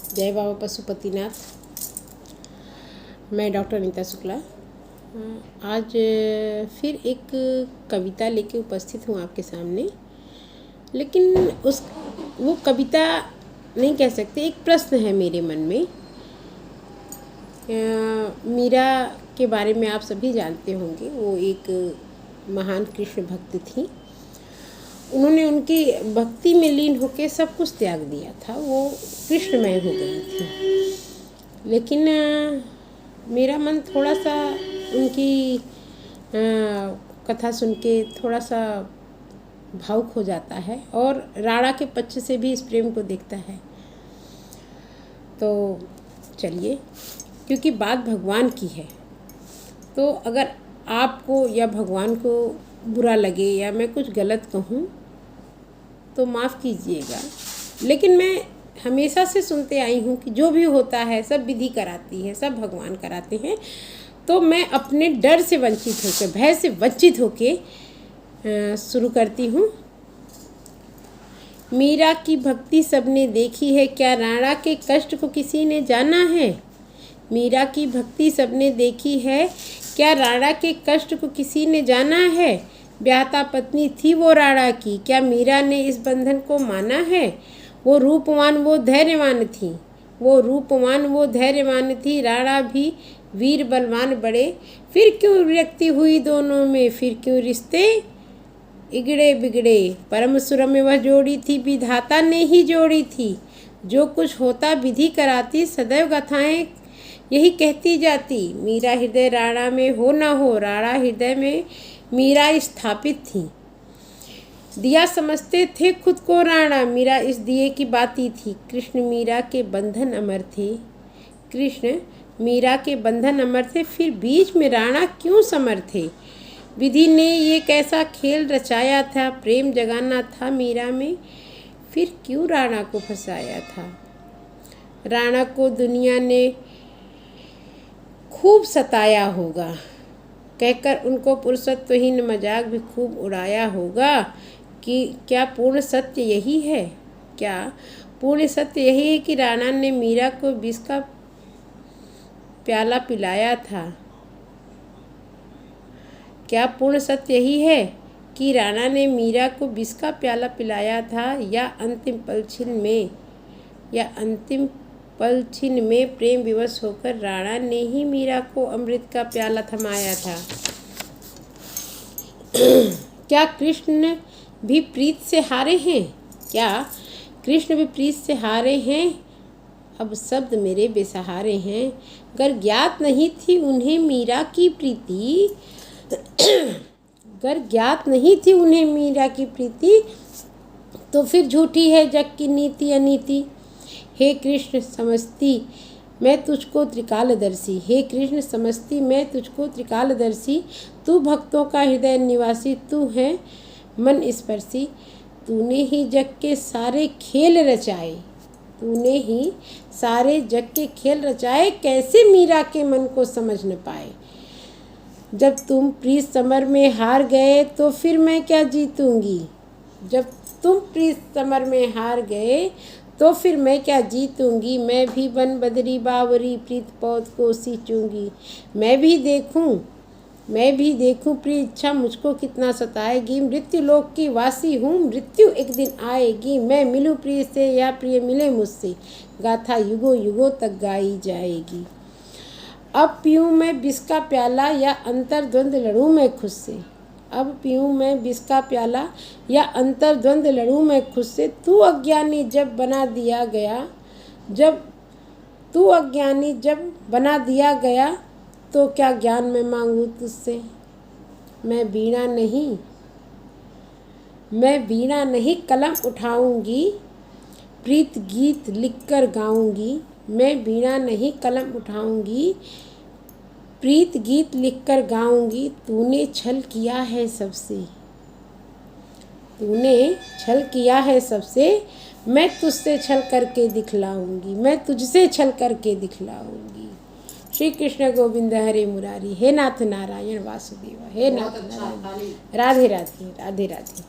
जय बाबा पशुपतिनाथ। मैं डॉक्टर अनीता शुक्ला आज फिर एक कविता लेके उपस्थित हूँ आपके सामने। लेकिन वो कविता नहीं कह सकते, एक प्रश्न है मेरे मन में। मीरा के बारे में आप सभी जानते होंगे। वो एक महान कृष्ण भक्त थी। उन्होंने उनकी भक्ति में लीन होकर सब कुछ त्याग दिया था। वो कृष्णमय हो गई थी। लेकिन मेरा मन थोड़ा सा उनकी कथा सुन के थोड़ा सा भावुक हो जाता है और राणा के पक्ष से भी इस प्रेम को देखता है। तो चलिए, क्योंकि बात भगवान की है, तो अगर आपको या भगवान को बुरा लगे या मैं कुछ गलत कहूँ तो माफ़ कीजिएगा। लेकिन मैं हमेशा से सुनते आई हूँ कि जो भी होता है सब विधि कराती है, सब भगवान कराते हैं। तो मैं अपने डर से वंचित होकर, भय से वंचित होकर शुरू करती हूँ। मीरा की भक्ति सबने देखी है, क्या राणा के कष्ट को किसी ने जाना है। मीरा की भक्ति सबने देखी है, क्या राणा के कष्ट को किसी ने जाना है। ब्याहता पत्नी थी वो राणा की, क्या मीरा ने इस बंधन को माना है। वो रूपवान वो धैर्यवान थी, वो रूपवान वो धैर्यवान थी। राणा भी वीर बलवान बड़े, फिर क्यों विरक्ति हुई दोनों में, फिर क्यों रिश्ते इगड़े बिगड़े। परम सुर में वह जोड़ी थी, विधाता ने ही जोड़ी थी। जो कुछ होता विधि कराती, सदैव गाथाएं यही कहती जाती। मीरा हृदय राणा में हो न हो, राणा हृदय में मीरा स्थापित थी। दिया समझते थे खुद को राणा, मीरा इस दिए की बाती थी। कृष्ण मीरा के बंधन अमर थे, कृष्ण मीरा के बंधन अमर थे, फिर बीच में राणा क्यों समर थे। विधि ने ये कैसा खेल रचाया था, प्रेम जगाना था मीरा में, फिर क्यों राणा को फंसाया था। राणा को दुनिया ने खूब सताया होगा, कहकर उनको पुरुषत्वहीन मजाक भी खूब उड़ाया होगा। कि क्या पूर्ण सत्य यही है, क्या पूर्ण सत्य यही है कि राणा ने मीरा को विष का प्याला पिलाया था। क्या पूर्ण सत्य यही है कि राणा ने मीरा को विष का प्याला पिलाया था, या अंतिम पल छिन में प्रेम विवश होकर राणा ने ही मीरा को अमृत का प्याला थमाया था। क्या कृष्ण भी प्रीत से हारे हैं, क्या कृष्ण भी प्रीत से हारे हैं। अब शब्द मेरे बेसहारे हैं, गर ज्ञात नहीं थी उन्हें मीरा की प्रीति, गर ज्ञात नहीं थी उन्हें मीरा की प्रीति, तो फिर झूठी है जग की नीति अनीति। हे कृष्ण समझती मैं तुझको त्रिकालदर्शी, हे कृष्ण समझती मैं तुझको त्रिकालदर्शी। तू भक्तों का हृदय निवासी, तू है मन स्पर्शी। तूने ही जग के सारे खेल रचाए, तूने ही सारे जग के खेल रचाए, कैसे मीरा के मन को समझ न पाए। जब तुम प्रीत समर में हार गए तो फिर मैं क्या जीतूंगी, जब तुम प्रीत समर में हार गए तो फिर मैं क्या जीतूंगी। मैं भी बन बदरी बावरी प्रीत पौध को सींचूंगी। मैं भी देखूं प्रिय इच्छा मुझको कितना सताएगी। मृत्यु लोक की वासी हूँ, मृत्यु एक दिन आएगी। मैं मिलूं प्रिय से या प्रिय मिले मुझसे, गाथा युगों युगों तक गाई जाएगी। अब पीऊँ मैं विष का प्याला या अंतर्द्वंद लड़ूँ मैं खुद से, अब पीऊँ मैं विष का प्याला या अंतर्द्वंद लड़ूँ मैं खुद से। तू अज्ञानी जब बना दिया गया, जब तू अज्ञानी जब बना दिया गया, तो क्या ज्ञान मैं मांगूँ तुझसे। मैं वीणा नहीं कलम उठाऊंगी, प्रीत गीत लिखकर गाऊंगी। मैं वीणा नहीं कलम उठाऊंगी, प्रीत गीत लिखकर गाऊंगी। तूने छल किया है सबसे, तूने छल किया है सबसे, मैं तुझसे छल करके दिखलाऊंगी, मैं तुझसे छल करके दिखलाऊंगी। श्री कृष्ण गोविंद हरे मुरारी, हे नाथ नारायण वासुदेव, हे नाथ नारायण। राधे राधे, राधे राधे।